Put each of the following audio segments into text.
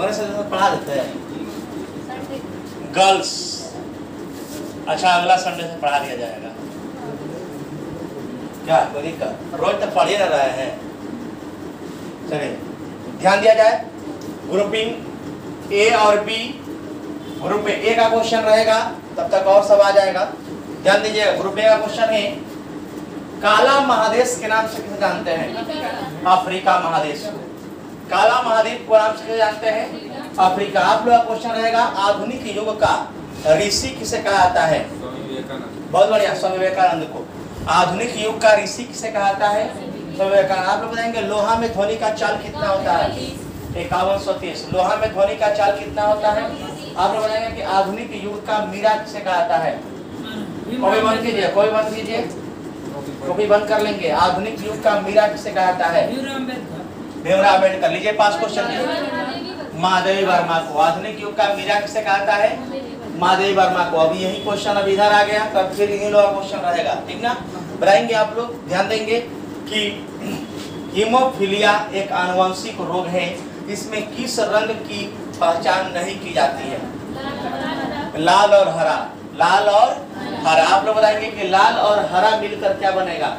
अगले संडे से पढ़ा देते हैं गर्ल्स। अच्छा अगला संडे से पढ़ा दिया जाएगा, क्या कोई दिक्कत? रोज तक पढ़ ही ना रहे हैं। चलिए ध्यान दिया जाए। ग्रुपिंग ए और बी, ग्रुप में ए का क्वेश्चन रहेगा, तब तक और सब आ जाएगा। ध्यान दीजिएगा। ग्रुप ए का क्वेश्चन है काला महादेश के नाम से किसे जानते हैं? अफ्रीका महादेश। काला महाद्वीप को नाम से जानते हैं अफ्रीका। आप लोग का क्वेश्चन रहेगा आधुनिक युग का ऋषि किसे कहा जाता है? बहुत बढ़िया, स्वामी विवेकानंद को। आधुनिक युग का ऋषि किसे कहा जाता है? स्वामी विवेकानंद। आप लोग बताएंगे लोहा में ध्वनि का चाल कितना होता है? 5130। लोहा में ध्वनि का चाल कितना होता है? आप लोग बताएंगे कि आधुनिक युग का मीरा किसे कहा जाता है? कॉपी बंद कीजिए, कॉपी बंद कीजिए, कॉपी बंद कर लेंगे। आधुनिक युग का मीरा किसे कहा जाता है? भीमराव अम्बेडकर। लीजिए पास क्वेश्चन। महादेवी वर्मा को। आधुनिक युग का मीरा किसे कहा जाता है? महादेवी वर्मा को। अभी यही क्वेश्चन अब इधर आ गया, तब फिर इन्हीं लोगों का क्वेश्चन रहेगा, ठीक ना? बताएंगे आप लोग, ध्यान देंगे कि हीमोफीलिया एक आनुवंशिक रोग है, इसमें किस रंग की पहचान नहीं की जाती है? लाल और हरा। लाल और हरा। आप लोग बताएंगे कि लाल और हरा मिलकर क्या बनेगा?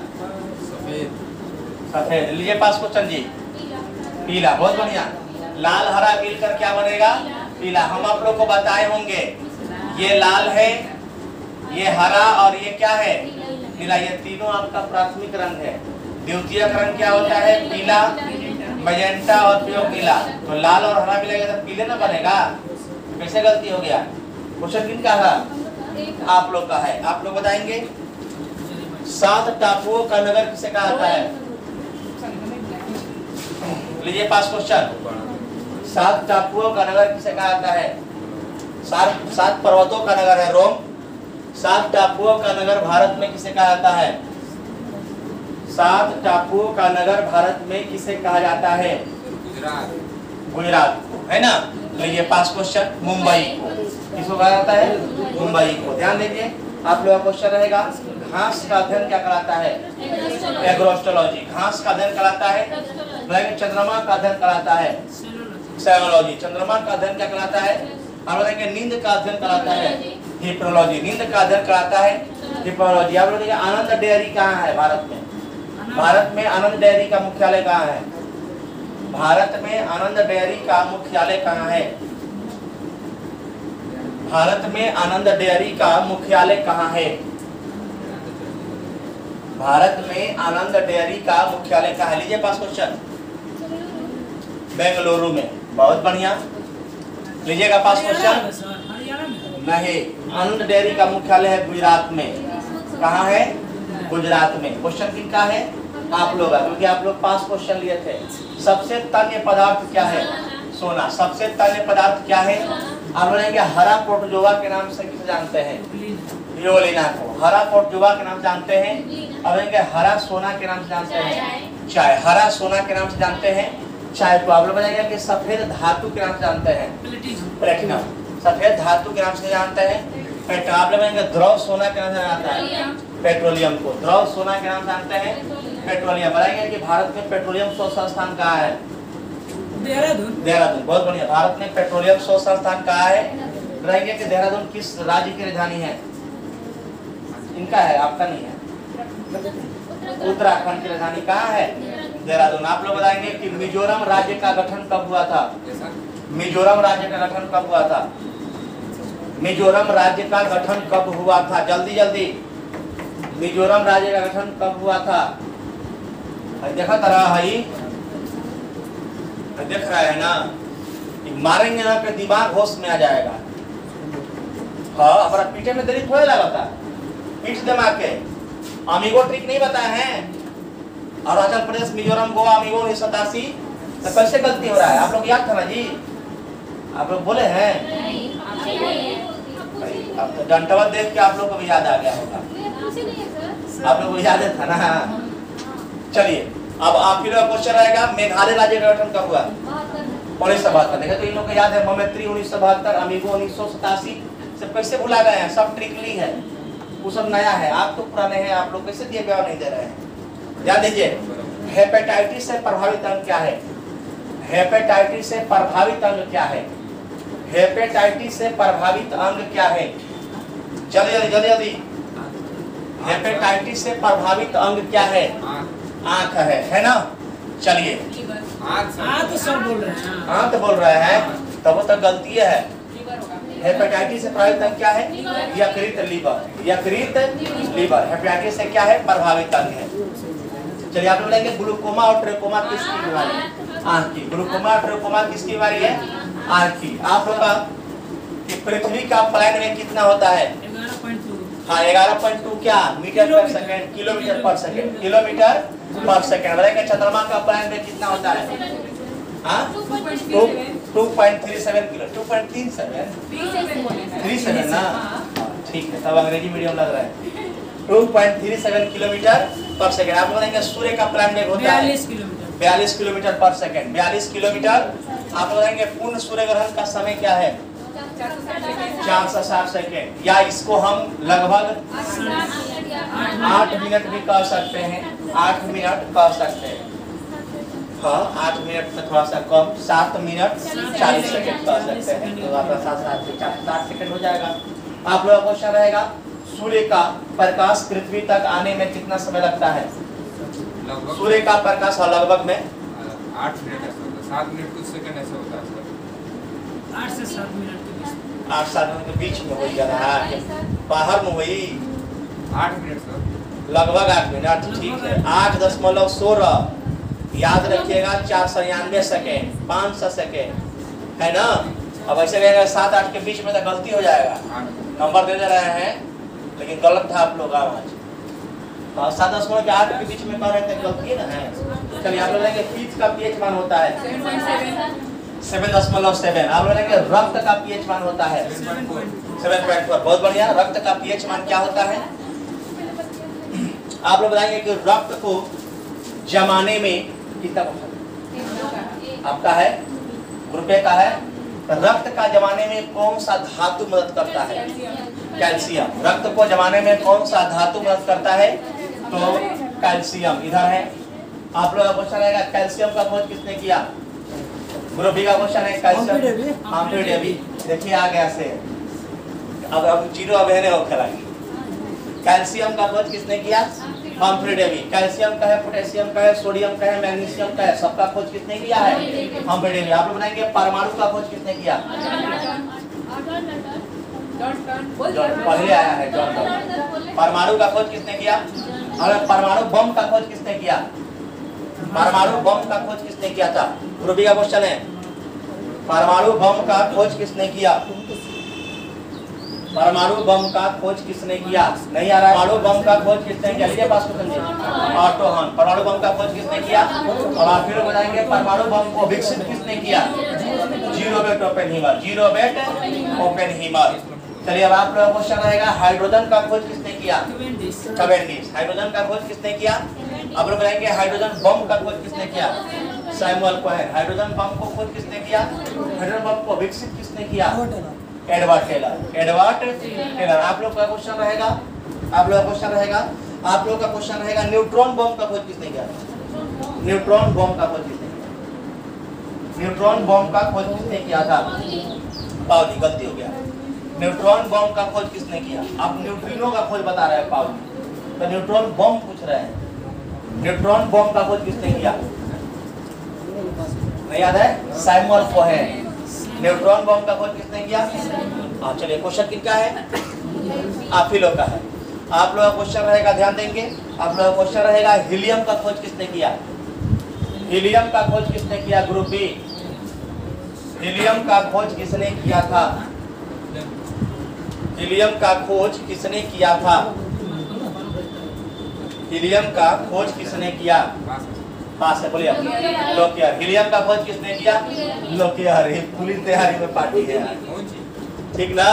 सफेद। लीजिए पास क्वेश्चन जी। पीला। बहुत बढ़िया। लाल हरा मिलकर क्या बनेगा? पीला। हम आप लोग को बताए होंगे ये लाल है, ये हरा और ये क्या है? नीला। ये तीनों आपका प्राथमिक रंग है। द्वितीयक रंग क्या होता है? पीला, मैजेंटा और फिर नीला। तो लाल और हरा मिलेगा तो पीले ना बनेगा। कैसे गलती हो गया? क्वेश्चन किनका था? आप लोग का है। आप लोग बताएंगे 7 टापुओं का नगर किसे कहा जाता है? लीजिए पास क्वेश्चन। 7 टापुओं का नगर किसे कहा जाता है? 7 पर्वतों का नगर है रोम। 7 टापुओं का नगर भारत में किसे कहा जाता है? 7 टापुओं का नगर भारत में किसे कहा जाता है? गुजरात को, है ना? लीजिए पास क्वेश्चन। मुंबई को। किसको कहा जाता है? मुंबई को। ध्यान दीजिए। आप लोग का क्वेश्चन रहेगा घास का अध्ययन क्या कराता है? एग्रोस्टोलॉजी। घास का अध्ययन कराता है। चंद्रमा का अध्ययन कराता है सेरोलॉजी। चंद्रमा का अध्ययन क्या कराता है? आप बताएंगे नींद का अध्ययन कराता है हिप्नोलॉजी। नींद का अध्ययन कराता है हिप्नोलॉजी। आप बताएंगे आनंद डेयरी कहाँ है भारत में? भारत में आनंद डेयरी का मुख्यालय कहाँ है? भारत में आनंद डेयरी का मुख्यालय कहाँ है? भारत में आनंद डेयरी का मुख्यालय कहाँ है? भारत में आनंद डेयरी का मुख्यालय कहाँ है? लीजिए पास क्वेश्चन। बेंगलुरु में। बहुत बढ़िया। लीजिएगा पास क्वेश्चन। नहीं, आनंद डेयरी का मुख्यालय है गुजरात में। कहाँ है? गुजरात में। क्वेश्चन किनका है? आप लोग, क्योंकि आप लोग पास क्वेश्चन लिए थे। सबसे तन्य पदार्थ क्या है? सोना। सबसे तन्य पदार्थ क्या है? आप बोलेंगे हरा प्रोटोजोआ के नाम से किसे जानते हैं? रियोलिना को। हरा प्रोटोजोआ के नाम से जानते हैं। अब हरा सोना के नाम से जानते हैं? चाय। हरा सोना के नाम से जानते हैं चाय को। आप लोग बताएंगे कि सफेद धातु के नाम से जानते हैं? प्लेटिनम। सफेद धातु के नाम से जानते हैं? पेट्रोल। आप लोग बताएंगे द्रव सोना के नाम से जानता है? पेट्रोलियम को। द्रव सोना के नाम से जानते हैं? पेट्रोलियम। बताएंगे कि भारत में पेट्रोलियम शोध संस्थान कहाँ है? देहरादून। देहरादून। बहुत बढ़िया। भारत में पेट्रोलियम शोध संस्थान कहाँ है? बताएंगे कि देहरादून किस राज्य की राजधानी है? इनका है, आपका नहीं है। उत्तराखंड की राजधानी कहाँ है? देहरादून। आप लोग बताएंगे कि मिजोरम राज्य का गठन कब हुआ था? मिजोरम राज्य का गठन कब हुआ था? मिजोरम राज्य का गठन कब हुआ था? जल्दी जल्दी। मिजोरम राज्य का गठन कब हुआ था? देखा तरह है, देख रहा है ना? मारेंगे ना कि दिमाग होश में आ जाएगा। हाँ, हमारा पीछे में देरी थोड़ा लगा था। पीठ दिमाग के अमीगो ट्रिक नहीं बताए हैं। अरुणाचल प्रदेश, मिजोरम, गोवा, अमीगो 1987। तो कैसे गलती हो रहा है? आप लोग याद था ना जी? आप लोग बोले हैं? अब तो डंटवा देख के आप लोग को भी याद आ गया होगा। आप लोग को याद था ना? चलिए, अब आप ही लोग क्वेश्चन रहेगा मेघालय राज्य का गठन कब हुआ? 1972। देखा तो इन लोग को याद है। ममेत्री 1972, अमीगो 1987। सब कैसे भुला गए हैं? सब ट्रिकली है, वो सब नया है। आप तो पुराने हैं, आप लोग कैसे दिए ब्याह नहीं दे रहे हैं? ध्यान दीजिए। हेपेटाइटिस से प्रभावित अंग क्या है? हेपेटाइटिस से प्रभावित अंग क्या है? हेपेटाइटिस से प्रभावित अंग क्या है? जल्दी जल्दी जल्दी जल्दी। हेपेटाइटिस से प्रभावित अंग क्या है? आंख है ना? चलिए तो सब बोल रहे हैं। आंख बोल रहे हैं, तब तक गलती है। हेपेटाइटिस से प्रभावित अंग क्या है? यकृत लीवर। यकृत लीवर हेपेटाइटिस से क्या है? प्रभावित अंग है। चलिए आप लोग बोलेंगे ग्लूकोमा और ट्रेकोमा किसकी बीमारी है? आंख की। ग्लूकोमा और ट्रेकोमा किसकी बीमारी है? आंख की। आप लोग का कि पृथ्वी का प्लेन में कितना होता है? 11.2। हाँ 11.2 क्या मीटर पर सेकंड, किलोमीटर पर सेकंड, किलोमीटर पर सेकंड। बताइए चंद्रमा का प्लेन में कितना होता है? हाँ 2.37 किलो, 2.37 ना? ठीक है, तब अंग्रेजी मीडियम लग रहा है। 2.37 किलोमीटर पर सेकंड। आप बोलेंगे सूर्य का प्लेन वेग होता है 42 किलोमीटर पर सेकंड। 42 किलोमीटर। आप बोलेंगे पूर्ण सूर्य ग्रहण का समय क्या है? 460 सेकंड, या इसको हम लगभग 8 मिनट भी कह सकते हैं। 8 मिनट कह सकते हैं। हाँ 8 मिनट में थोड़ा सा कम, 7 मिनट 40 सेकंड कह सकते हैं। तो आपका 7 सेकंड हो जाएगा। आप लोगों का क्वेश्चन रहेगा सूर्य का प्रकाश पृथ्वी तक आने में कितना समय लगता है? सूर्य का प्रकाश लगभग में 8 मिनट ऐसा होता है, 7 मिनट कुछ सेकंड ऐसा होता है सर। 8 से 7 मिनट के बीच। 8 7 मिनट के बीच में हो रहा है। बाहर में हुई 8 मिनट सर। लगभग 8 मिनट। ठीक है। 8.16 याद रखिएगा। 493 सेकेंड, 500 सेकेंड है ना? अब ऐसे कहेगा 7 8 के बीच में तो गलती हो जाएगा। नंबर दे रहे हैं लेकिन गलत था आप लोग आवाज। 7.8 के बीच में कह रहे थे, गलती है ना है। चलिए आप लोग लेंगे पीच का पीएच मान होता है 7.7। आप लोग लेंगे रक्त का पीएच मान होता है 7.4। बहुत बढ़िया। रक्त का पीएच मान क्या होता है? आप लोग बताएंगे कि रक्त को जमाने में कितना आपका है? रुपए का है। रक्त का जमाने में कौन सा धातु मदद करता है? कैल्शियम। रक्त को जमाने में कौन सा धातु मदद करता है? तो कैल्शियम इधर है। आप लोग का क्वेश्चन रहेगा कैल्शियम का खोज किसने किया? ग्रुप बी का क्वेश्चन है कैल्शियम। Humphry Davy. देखिए आ गया से अब जीरो अब है हो खेलाएंगे। कैल्शियम का खोज किसने किया? Humphry Davy. कैल्शियम का है, पोटेशियम का है, सोडियम का है, मैग्नीशियम का है, सबका खोज किसने किया है? Humphry Davy. आप लोग बनाएंगे परमाणु का खोज किसने किया? पहले आया है जॉन डॉन। परमाणु का खोज किसने किया? और परमाणु बम का खोज किसने किया? परमाणु बम का खोज किसने किया था? ग्रुप बी का क्वेश्चन है परमाणु बम का खोज किसने किया? परमाणु बम का खोज किसने किया? नहीं आ रहा है। परमाणु बम का खोज किसने किया? लीजिए पास क्वेश्चन जी। ऑटो हन। परमाणु बम का खोज किसने किया? और आप फिर बताएंगे परमाणु बम को विकसित किसने किया? जीरोबेट ओपेनहीमर। जीरोबेट ओपेनहीमर। चलिए अब आप लोग क्वेश्चन रहेगा हाइड्रोजन का खोज किसने किया? कैवेंडिश। हाइड्रोजन का खोज किसने किया? आप लोग बताएंगे हाइड्रोजन बम का खोज किसने किया? Samuel Cohen. हाइड्रोजन बम को खोज किसने किया? हाइड्रोजन बम को विकसित किसने किया? Edward Teller. Edward Teller. आप लोग का क्वेश्चन रहेगा आप लोग का क्वेश्चन रहेगा न्यूट्रॉन बम का खोज किसने किया? न्यूट्रॉन बम का खोज किसने किया? न्यूट्रॉन बम का खोज किसने किया था? पाउली। गलती हो गया। न्यूट्रॉन बम का खोज किसने किया? आप न्यूट्रिनो का खोज बता रहे हैं पाउली, तो न्यूट्रॉन बम पूछ रहे हैं। न्यूट्रॉन बम का खोज किसने किया? नहीं याद है? Samuel Cohen. न्यूट्रॉन बम का खोज किसने किया? हाँ चलिए क्वेश्चन किसका है? आप ही लोग का है। आप लोग का क्वेश्चन रहेगा, ध्यान देंगे। आप लोग का क्वेश्चन रहेगा हीलियम का खोज किसने किया? हीलियम का खोज किसने किया? Group B. हीलियम का खोज किसने किया था? हीलियम का खोज किसने किया था? हीलियम का खोज किसने किया? पास है बोलिए। लोकियर। हीलियम का खोज किसने किया? लोकियर। पुलिस तैयारी में पार्टी है ठीक ना?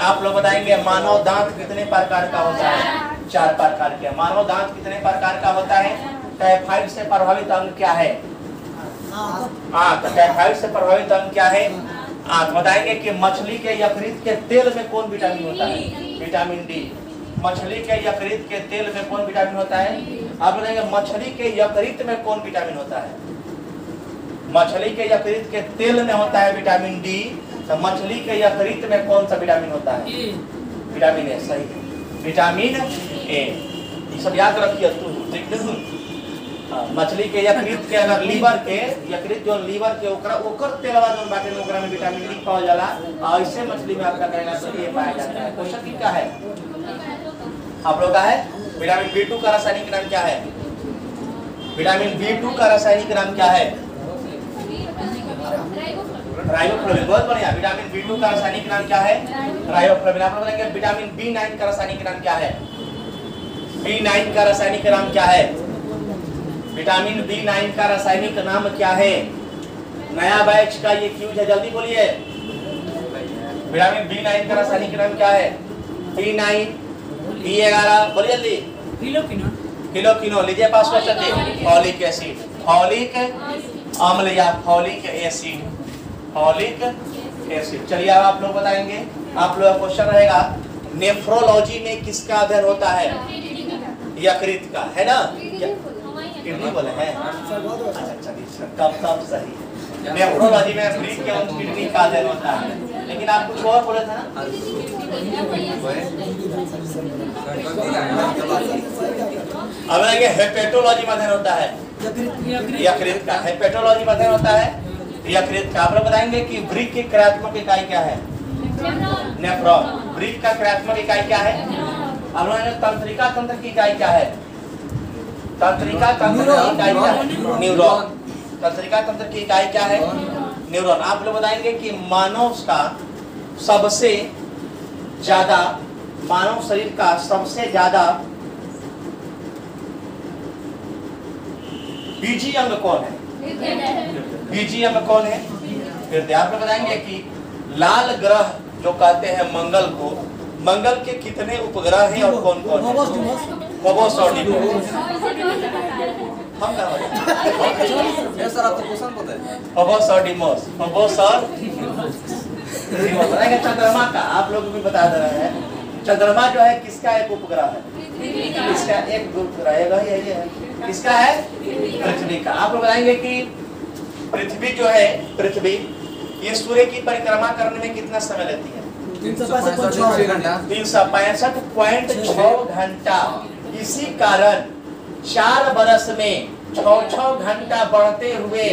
आप लोग बताएंगे मानव दांत कितने प्रकार का होता है? 4 प्रकार के। मानव दांत कितने प्रकार का होता है? टाइफाइड से प्रभावित अंग क्या है? आंख। टाइफाइड से प्रभावित अंग क्या है? आंख। बताएंगे कि मछली के यकृत के तेल में कौन विटामिन होता है? Vitamin D. मछली के यकृत के तेल में कौन विटामिन होता है? आप बताएंगे मछली के यकृत में कौन विटामिन होता है? मछली के यकृत के तेल में होता है विटामिन डी, तो मछली के यकृत में कौन सा विटामिन होता है? Vitamin A. सही है, विटामिन ए। ये सब याद रखिए तू, ठीक है। मछली के यकृत के अगर लीवर के यकृत जो लीवर के ओकर तेलवा जो बाटे में ओकरा में विटामिन डी पावल जाला, और इससे मछली में आपका कहेगा तो ये पाया जाता है। क्वेश्चन क्या है आप लोग का है? विटामिन बी2 का रासायनिक नाम क्या है? विटामिन बी2 का रासायनिक नाम क्या है? राइबोफ्लेविन। बहुत बढ़िया। विटामिन बी2 का रासायनिक नाम क्या है? राइबोफ्लेविन। आप लोग बताएंगे विटामिन बी9 का रासायनिक नाम क्या है? बी9 का रासायनिक नाम क्या है? विटामिन बी9 का रासायनिक नाम क्या है? नया बैच का ये क्यूज है, जल्दी बोलिए। विटामिन बी9 का रासायनिक नाम क्या है? बी9 बी11 बोलिए जल्दी। किलोकिनो। लीजिए पास क्वेश्चन दे। फॉलिक एसिड, फॉलिक अम्ल या फॉलिक एसिड, फॉलिक एसिड। चलिए अब आप लोग बताएंगे। आप लोग का क्वेश्चन रहेगा नेफ्रोलॉजी में किसका अध्ययन होता है? यकृत का, है ना? किडनी बोले हैं। अच्छा चलिए, तब सही। नेफ्रोलॉजी में ब्रेन के किडनी का अध्ययन होता है, लेकिन आप कुछ और बोले थे ना? अब आगे हेपेटोलॉजी में अध्ययन होता है यकृत का। हेपेटोलॉजी में अध्ययन होता है यकृत का। आप लोग बताएंगे कि वृक्क की क्रियात्मक इकाई क्या है? नेफ्रॉन। वृक्क का क्रियात्मक इकाई क्या है? आप लोग तंत्रिका तंत्र की इकाई क्या है? तंत्रिका तंत्र की इकाई क्या है? न्यूरॉन। तंत्रिका तंत्र की इकाई क्या है? न्यूरॉन। आप लोग बताएंगे कि मानव शरीर का सबसे ज्यादा बीजी अंग कौन है? बीजी अंग कौन है? हृदय। आप लोग बताएंगे कि लाल ग्रह जो कहते हैं मंगल को, मंगल के कितने उपग्रह हैं और कौन कौन है? फोबोस और डिमोस। हम क्या बोले? सर आप तो क्वेश्चन पता है। फोबोस और डिमोस, फोबोस और डिमोस। बताएंगे चंद्रमा का, आप लोग भी बता दे रहे हैं। चंद्रमा जो है किसका एक उपग्रह है? इसका एक उपग्रह है। किसका है? पृथ्वी का। आप लोग बताएंगे कि पृथ्वी जो है, पृथ्वी ये सूर्य की परिक्रमा करने में कितना समय लेती है? 365.6 घंटा। इसी कारण 4 बरस में 6 घंटा बढ़ते हुए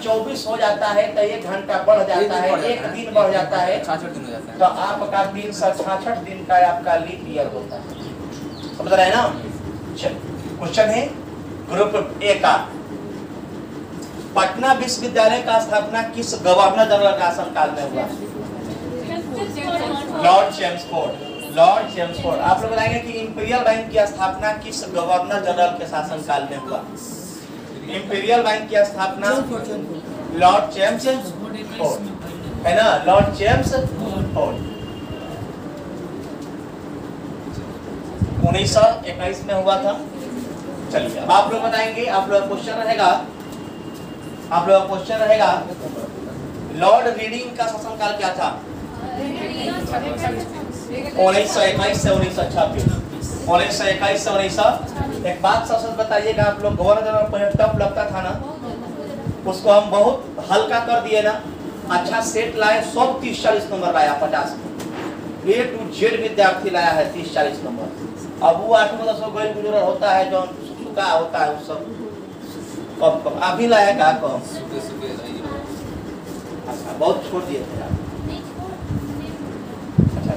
24 हो जाता है, तो 1 घंटा बढ़ जाता है, 1 दिन बढ़ जाता है, 66 दिन हो जाता है। तो आपका 366 दिन का आपका लीप ईयर होता है। समझ रहे हैं ना? क्वेश्चन है ग्रुप ए का। पटना विश्वविद्यालय का स्थापना किस गवर्नर जनरल का शासनकाल में हुआ? Lord Chelmsford. Lord Chelmsford. आप लोग बताएंगे कि इंपीरियल बैंक की स्थापना किस गवर्नर जनरल के शासनकाल में हुआ? इंपीरियल बैंक की स्थापना लॉर्ड चेम्सफोर्ड, है ना? लॉर्ड चेम्सफोर्ड 1921 में हुआ था। चलिए अब आप लोग बताएंगे। आप लोग क्वेश्चन रहेगा लॉर्ड रीडिंग का शासनकाल क्या था? 1921 से 1926। 1921 से 1900। एक बात सबसे बताइएगा, आप लोग गवर्नर जनरल पहले टफ लगता था ना, उसको हम बहुत हल्का कर दिए ना। अच्छा सेट लाए, सब 30-40 नंबर लाया 50 में। A to Z विद्यार्थी लाया है 30-40 नंबर। अब वो 8 10 गोल गुजर होता है जो सुखा होता है, वो सब कब अभी लाया का कम बहुत छोड़ दिए थे आप। अच्छा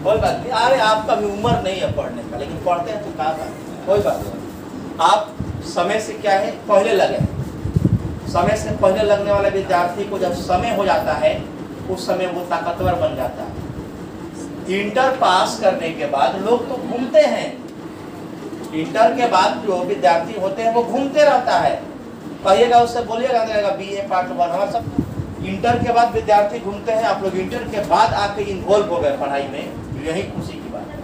कोई बात नहीं। अरे आपका भी उम्र नहीं है पढ़ने का, लेकिन पढ़ते हैं तो कहा बात, कोई बात नहीं। आप समय से क्या है पहले लगे। समय से पहले लगने वाले विद्यार्थी को जब समय हो जाता है, उस समय वो ताकतवर बन जाता है। इंटर पास करने के बाद लोग तो घूमते हैं। इंटर के बाद जो विद्यार्थी होते हैं वो घूमते रहता है। कहिएगा उससे, बोलिएगा BA पार्ट 1। हमारा सब इंटर के बाद विद्यार्थी घूमते हैं। आप लोग इंटर के बाद आके इन्वॉल्व हो गए पढ़ाई में, यही खुशी की बात है।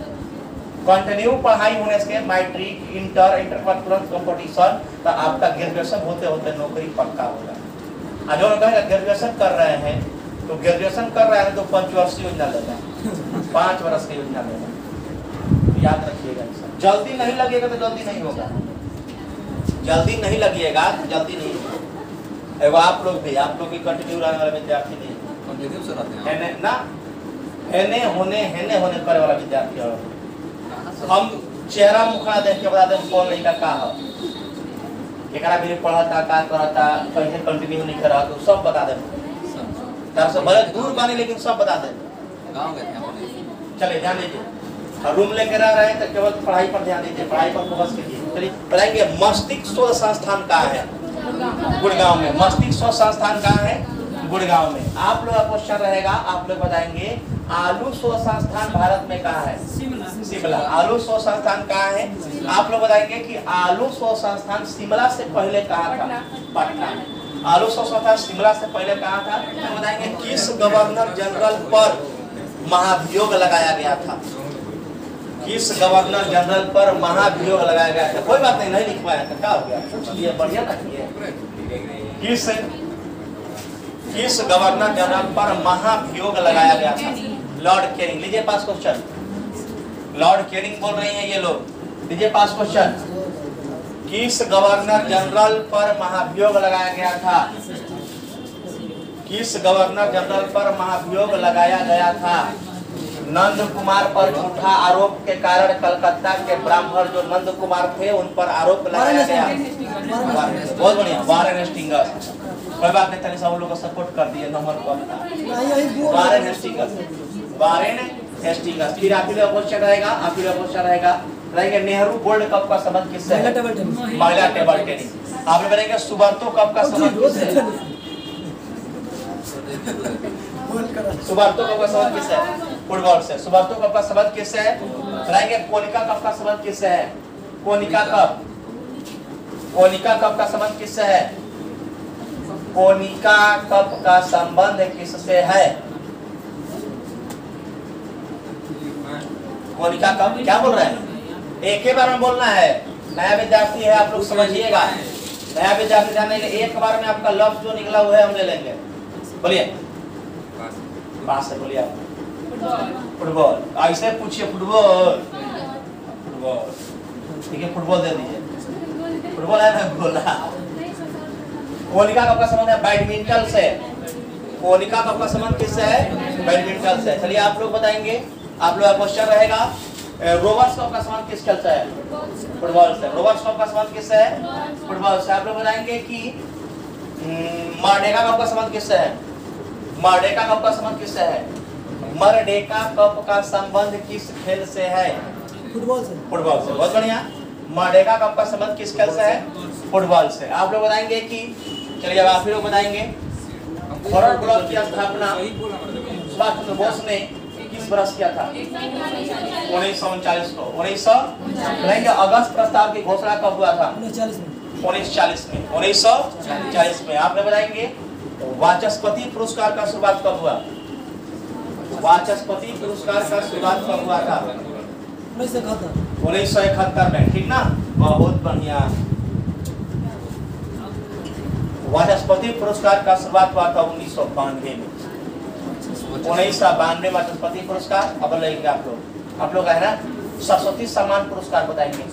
कंटिन्यू पढ़ाई होने से मैट्रिक, इंटर पर तुरंत कंपटीशन, तो आपका ग्रेजुएशन होते होते नौकरी पक्का होगा। जो लोग ग्रेजुएशन कर रहे हैं, तो ग्रेजुएशन कर रहे हैं तो पंचवर्षीय योजना लेगा, 5 वर्ष की योजना लेगा। याद रखिएगा, जल्दी नहीं लगेगा तो जल्दी नहीं होगा। जल्दी नहीं लगेगा तो जल्दी नहीं होगा। एवं आप लोग भी कंटिन्यू रहने वाला विद्यार्थी नहीं कंटिन्यू से रहते हैं है ना, हेने होने करे वाला विद्यार्थी हो। हम चेहरा मुखड़ा देख के बता दें कौन लड़का का है, केकरा भी पढ़ता का करता कैसे कंटिन्यू नहीं कर रहा तो सब बता दें। तब से भले दूर बने लेकिन सब बता दें। गांव गए थे चलिए ध्यान दीजिए, रूम लेकर आ रहे हैं तो केवल पढ़ाई पर ध्यान दीजिए, पढ़ाई पर फोकस कीजिए। चलिए बताएंगे मस्तिष्क शोध संस्थान कहाँ है? गुड़गांव में। मस्तिष्क शोध संस्थान कहाँ है? गुड़गांव में। आप लोग का क्वेश्चन रहेगा, आप लोग बताएंगे आलू शोध संस्थान भारत में कहाँ है? शिमला। आलू शोध संस्थान कहाँ है? आप लोग बताएंगे कि आलू शोध संस्थान शिमला से पहले कहाँ था? पटना। आलू शोध संस्थान शिमला से पहले कहाँ था? तो बताएंगे किस गवर्नर जनरल पर महाभियोग लगाया गया था? किस गवर्नर जनरल पर महाभियोग लगाया गया था? कोई बात नहीं, नहीं लिख पाया था, क्या हो गया? ये बढ़िया लिखिए। किस गवर्नर जनरल पर महाभियोग लगाया गया था? Lord Canning. लीजिए पास क्वेश्चन। लॉर्ड कैनिंग बोल रहे हैं ये लोग। लीजिए पास क्वेश्चन। किस गवर्नर जनरल पर महाभियोग लगाया गया था? किस गवर्नर जनरल पर महाभियोग लगाया गया था? नंद कुमार पर झूठा आरोप के कारण कलकत्ता के ब्राह्मण जो नंद कुमार थे उन पर आरोप लगाया गया। बहुत बढ़िया, वारेन हेस्टिंग्स। कोई बात नहीं, तनिक सब लोग को सपोर्ट कर दिए, नंबर कम था। Warren Hastings. फिर आप ही लोग क्वेश्चन रहेगा, रहेंगे नेहरू गोल्ड कप का संबंध किससे है? महिला टेबल टेनिस। आप लोग बताएंगे सुबर्तो कप का संबंध किससे है? सुबर्तो कप का संबंध किससे है? फुटबॉल से। सुबर्तो कप का संबंध किससे है? बताएंगे कोनिका कप का संबंध किससे है? कोनिका कप का संबंध किससे है? कोनिका कप का संबंध किससे है? कोनिका कप क्या बोल रहे हैं? एक ही बार में बोलना है। नया विद्यार्थी है, आप लोग समझिएगा। नया विद्यार्थी जाने के एक बार में आपका लफ्ज जो निकला हुआ है हम ले लेंगे। बोलिए, पास से बोलिए आप। फुटबॉल। ऐसे पूछिए फुटबॉल। ठीक है, फुटबॉल दे दीजिए। फुटबॉल है ना, बोला। कोनिका कप का संबंध है बैडमिंटन से। कोनिका कप का संबंध किससे है? बैडमिंटन से। चलिए आप लोग बताएंगे, आप लोग का क्वेश्चन रहेगा रोवर्स कप का संबंध किस खेल से है? फुटबॉल से। रोवर्स कप का संबंध किससे है? फुटबॉल से। आप लोग बताएंगे कि मर्डेका कप का संबंध किससे है? मर्डेका कप का संबंध किससे है? मर्डेका कप का संबंध किस खेल से है? फुटबॉल से। फुटबॉल से, बहुत बढ़िया। मर्डेका कप का संबंध किस खेल से है? फुटबॉल से। आप लोग बताएंगे कि चलिए अब आप लोग बताएंगे फॉरवर्ड ब्लॉक की स्थापना सुभाष चंद्र बोस ने किस वर्ष किया था? 1939 को। 1900 अगस्त प्रस्ताव की घोषणा कब हुआ था? 1940 में। 1940 में। आपने बताएंगे वाचस्पति पुरस्कार का शुरुआत कब हुआ? वाचस्पति पुरस्कार का शुरुआत कब हुआ था? 1971 में। ठीक ना, बहुत बढ़िया। वाचस्पति पुरस्कार का शुरुआत हुआ था 1992 में। 1992 वाचस्पति पुरस्कार। अब लेंगे आप लोग है ना सरस्वती सम्मान पुरस्कार बताएंगे।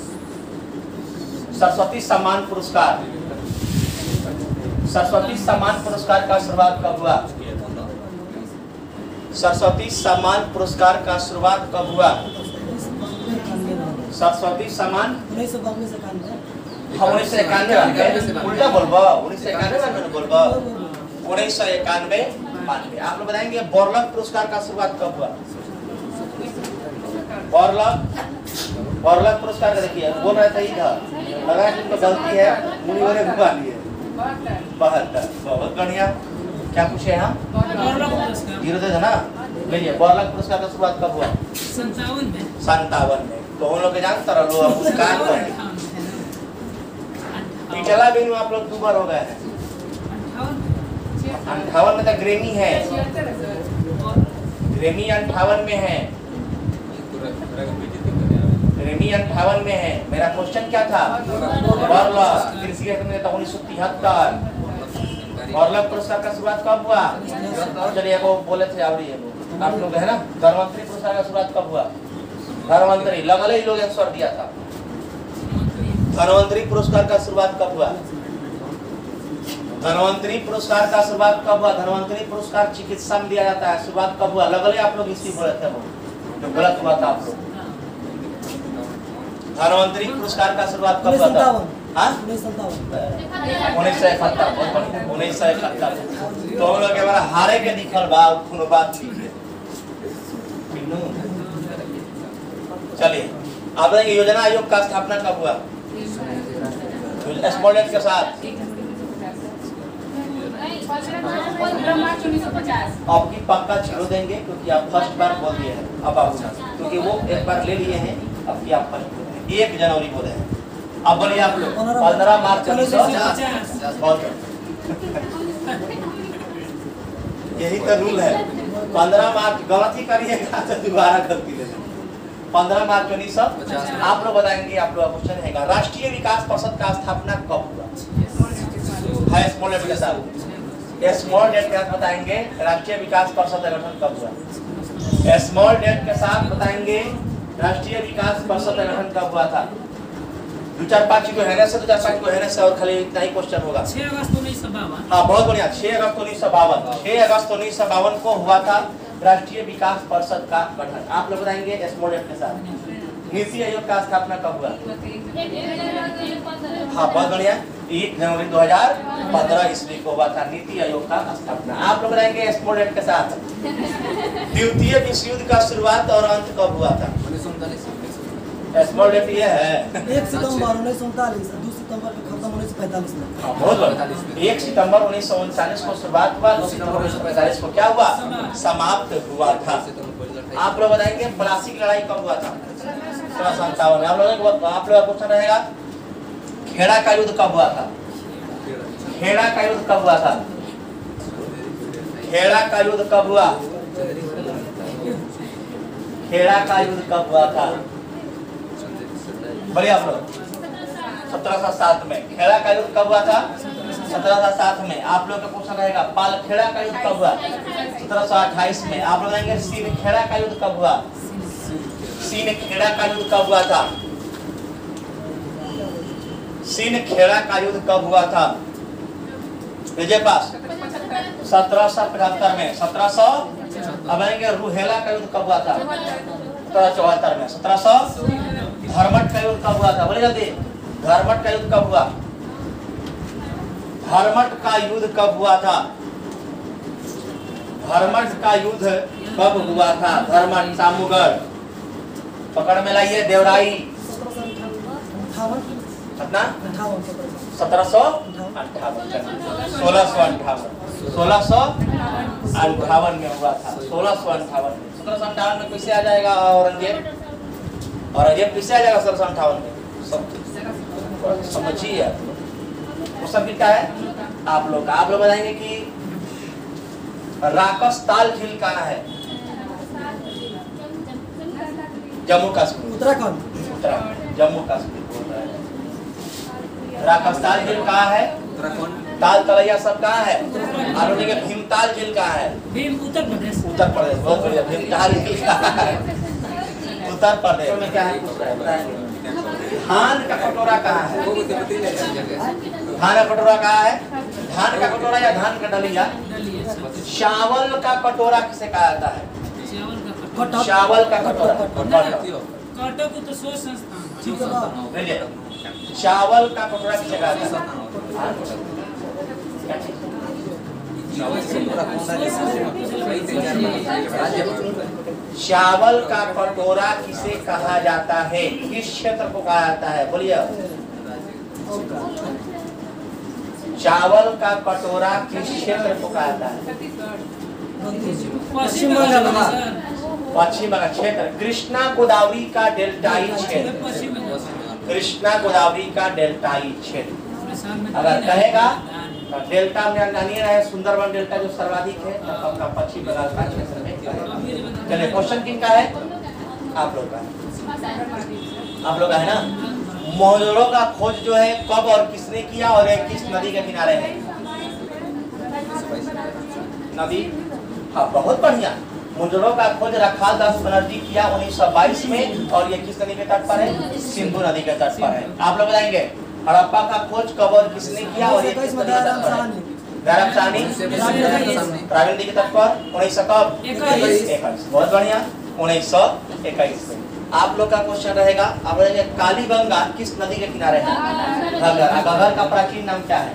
सरस्वती सम्मान पुरस्कार का शुरुआत कब हुआ? सरस्वती सम्मान पुरस्कार का शुरुआत कब हुआ? सरस्वती सम्मान 1991 उल्टा बोलबा 1991 आप लोग बताएंगे बोरलक पुरस्कार का शुरुआत कब हुआ? बोरलक पुरस्कार का देखिए बोल रहे थे इधर लगा कि तो गलती है मुनिवरे घुमा लिए 72। बहुत बढ़िया। क्या पूछे हम? जीरो थे ना। लीजिए बोरलक पुरस्कार का शुरुआत कब हुआ? 57 में। तो उन लोग के जानते रहो लोग मुस्कान कर पिछला भी आप लोग दुबार हो गए हैं। 58 में तो ग्रेमी है। ग्रेमी 58 में है। ग्रेमी 58 में है। मेरा क्वेश्चन क्या था? बोरलक कृषि क्षेत्र में 1973। बोरलक पुरस्कार का शुरुआत कब हुआ? चलिए वो बोले थे आप लोग है ना धर्मंत्री पुरस्कार का शुरुआत कब हुआ? धर्मंत्री लगल ही लोग आंसर दिया था। धर्मंत्री पुरस्कार का शुरुआत कब हुआ? धन्वंतरी पुरस्कार का शुरुआत कब हुआ? धन्वंतरी पुरस्कार चिकित्सा में दिया जाता है, शुरुआत कब हुआ? लगल आप लोग इसी बोले थे, वो जो गलत हुआ था आप लोग। धन्वंतरी पुरस्कार का शुरुआत कब हुआ था? 1971। तो हम लोग के बारे हारे के दिखल बा कोनो बात नहीं। चलिए आप बताएंगे योजना आयोग का स्थापना कब हुआ? स्मॉल लेटर के साथ 15 मार्च 1950। आपकी पक्का जीरो देंगे क्योंकि आप फर्स्ट बार बोल दिए हैं। अब आप क्योंकि वो एक बार ले लिए हैं, अब की आप फर्स्ट बोल रहे हैं। 1 जनवरी बोले हैं। अब बोलिए आप लोग 15 मार्च 1950। यही तो रूल है। 15 मार्च गलत ही करिएगा तो दोबारा गलती ले लेंगे। 15 मार्च 1950। आप लोग बताएंगे, आप लोग क्वेश्चन है राष्ट्रीय विकास परिषद का स्थापना कब हुआ? है स्मॉल लेटर के साथ स्मॉल डेट के साथ बताएंगे राष्ट्रीय विकास परिषद का गठन कब हुआ? स्मॉल डेट के साथ बताएंगे राष्ट्रीय विकास परिषद का गठन कब हुआ था? 2-4-5 को है ना सर, 2-4-5 को है ना सर, और खाली इतना ही क्वेश्चन होगा। 6 अगस्त 1952। हाँ बहुत बढ़िया, 6 अगस्त 1952। 6 अगस्त 1952 को हुआ था राष्ट्रीय विकास परिषद का गठन। आप लोग बताएंगे स्मॉल डेट के साथ नीति आयोग का स्थापना कब हुआ? हाँ बहुत बढ़िया, 1 जनवरी 2015 ईस्वी को हुआ था नीति आयोग का स्थापना। आप लोग रहेंगे स्मॉल डेट के साथ द्वितीय विश्व युद्ध का शुरुआत और अंत कब हुआ था? 1939। स्मॉल डेट ये है 1 सितंबर 1939, 2 सितंबर को खत्म 1945 में। बहुत बढ़िया, 1 सितंबर 1939 को शुरुआत हुआ, 2 सितंबर 1945 को क्या हुआ? समाप्त हुआ था। आप लोग बताएंगे प्लासी की लड़ाई कब हुआ था? 1757। आप लोग का क्वेश्चन रहेगा खेड़ा का युद्ध कब हुआ था? खेड़ा का युद्ध कब हुआ था? खेड़ा का युद्ध कब हुआ? खेड़ा का युद्ध कब हुआ था? बढ़िया आप लोग 1707 में। खेड़ा का युद्ध कब हुआ था? 1707 में। आप लोग का क्वेश्चन रहेगा पाल खेड़ा का युद्ध कब हुआ? 1728 में। आप लोग कहेंगे सीन खेड़ा का युद्ध कब हुआ? सीन खेड़ा का युद्ध कब हुआ था? सीन खेड़ा का युद्ध कब हुआ था? विजय पास 1775 में। 1700 अब आएंगे रुहेला का युद्ध कब हुआ था? 1774 में। 1700 धर्मट का युद्ध कब हुआ था? बोले जल्दी, धर्मट का युद्ध कब हुआ? धर्मट का युद्ध कब हुआ था? धर्मट का युद्ध कब हुआ था? धर्मट सामूगढ़ पकड़ में लाइए देवराई 1758 कितना? 1758 1658 में हुआ था। 1658 में 1758 में कैसे आ जाएगा औरंगजेब? औरंगजेब कैसे आ जाएगा 1758 में? सब समझिए। वो सब क्या है आप लोग बताएंगे कि राकसताल झील कहाँ है? जम्मू कश्मीर। उत्तराखंड। जम्मू कश्मीर बोल रहा है। राकसताल झील कहाँ है? ताल तलैया सब कहाँ है? और उनके भीमताल झील कहाँ है? भीम उत्तर प्रदेश। उत्तर प्रदेश। बहुत बढ़िया, भीमताल झील कहाँ है? उत्तर प्रदेश में। क्या है बताएंगे? धान का कटोरा कहाँ है? धान का कटोरा कहाँ है? धान का कटोरा या धान का डलिया? चावल का कटोरा किसे कहा जाता है? चावल का कटोरा। कटक तो सोच संस्थान। चावल का कटोरा किसे कहा जाता है? चावल का कटोरा किसे कहा जाता है? किस क्षेत्र को कहा जाता है? बोलिए। चावल का कटोरा किस क्षेत्र को कहा जाता है? पश्चिम बंगाल। पश्चिम बंगाल क्षेत्र। कृष्णा गोदावरी का डेल्टाई क्षेत्र। कृष्णा गोदावरी का डेल्टाई क्षेत्र अगर कहेगा डेल्टा में जानिए रहे सुंदरबन डेल्टा जो सर्वाधिक है आपका पश्चिम बंगाल का क्षेत्र में। चलिए क्वेश्चन किनका है? आप लोग का। आप लोग का है ना। मोहजोड़ों का खोज जो है कब और किसने किया और किस नदी के किनारे है? नदी। हाँ बहुत बढ़िया। मोहजोड़ों का खोज रखाल दास बनर्जी किया 1922 में और ये किस नदी के तट पर है? सिंधु नदी के तट पर है। आप लोग बताएंगे हड़प्पा का खोज कब और किसने किया और ये किस नदी के तट पर है? नारायण साहनी राविंद्र की तट पर 1900 कब 21। बहुत बढ़िया 1921 में। आप लोग का क्वेश्चन रहेगा, आप बोलेंगे कालीगंगा किस नदी के किनारे है? घग्गर। घग्गर का प्राचीन नाम क्या है?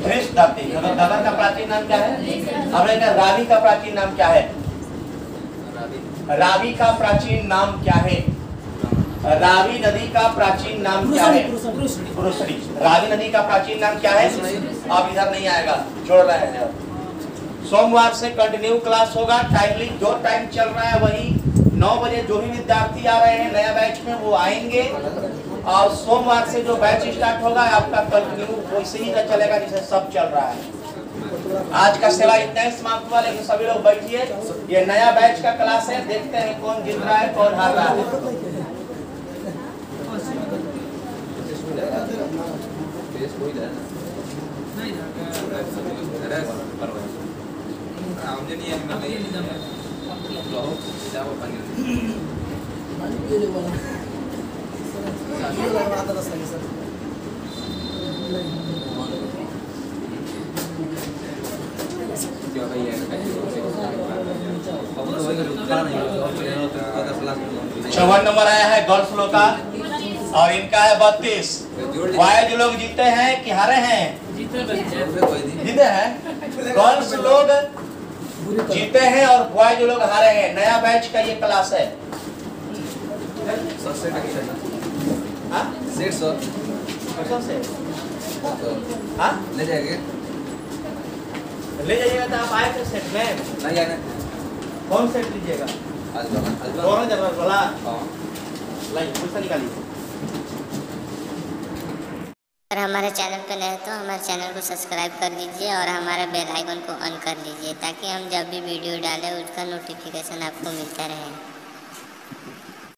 घग्गर का प्राचीन नाम क्या है? अब बोलेंगे रावी का प्राचीन नाम क्या है? रावी का प्राचीन नाम क्या है? रावी नदी का प्राचीन नाम क्या है? पुरुषड़ी। रावी नदी का प्राचीन नाम क्या है? अब इधर नहीं आएगा, जोड़ रहे हैं। सोमवार से कंटिन्यू क्लास होगा। टाइमली जो टाइम चल रहा है वही 9 बजे जो भी विद्यार्थी आ रहे हैं नया बैच में वो आएंगे, और सोमवार से जो बैच स्टार्ट होगा आपका कंटिन्यू वैसे ही चलेगा जैसे सब चल रहा है। आज का सेवा इतना ही समाप्त हुआ, लेकिन सभी लोग बैठिए, ये नया बैच का क्लास है, देखते हैं कौन जीत रहा है कौन हार रहा है। चौवन नंबर आया है गर्ल्स लोग का, और इनका है 32। बॉयज लोग जीते हैं कि हारे हैं? जीते हैं। गर्ल्स लोग जीते हैं और बॉयज लोग हारे हैं। नया बैच का ये क्लास है। हाँ? ले जाएंगे, ले जाइएगा तो आप आए थे सेट में? नहीं आने। कौन सेट लीजिएगा? दोनों जनरल वाला। लाइए पैसा निकालिए। अगर हमारे चैनल पर नए हैं तो हमारे चैनल को सब्सक्राइब कर लीजिए और हमारे बेल आइकन को ऑन कर लीजिए, ताकि हम जब भी वीडियो डालें उसका नोटिफिकेशन आपको मिलता रहे।